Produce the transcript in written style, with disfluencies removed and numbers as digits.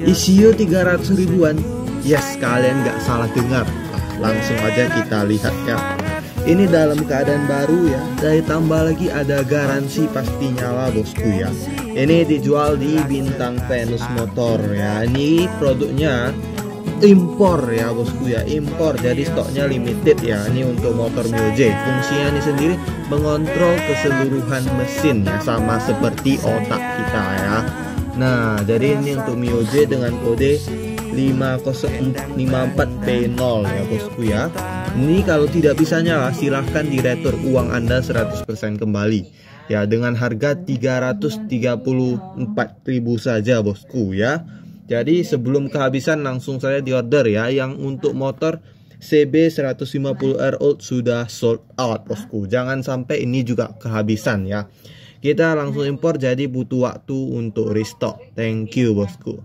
Isio 300 ribuan. Yes, kalian nggak salah dengar. Langsung aja kita lihat ya. Ini dalam keadaan baru ya. Dan tambah lagi ada garansi pasti nyala bosku ya. Ini dijual di Bintang Venus Motor ya. Ini produknya impor ya bosku ya, impor. Jadi stoknya limited ya. Ini untuk motor Mio J. Fungsinya ini sendiri mengontrol keseluruhan mesin ya, sama seperti otak kita ya. Nah, jadi ini untuk Mio J dengan kode 5054P0 ya bosku ya. Ini kalau tidak bisa nyala silahkan diretur uang Anda 100% kembali ya, dengan harga 334.000 saja bosku ya. Jadi sebelum kehabisan langsung saya diorder ya. Yang untuk motor CB 150R Old sudah sold out bosku. Jangan sampai ini juga kehabisan ya. Kita langsung impor, jadi butuh waktu untuk restock. Thank you bosku.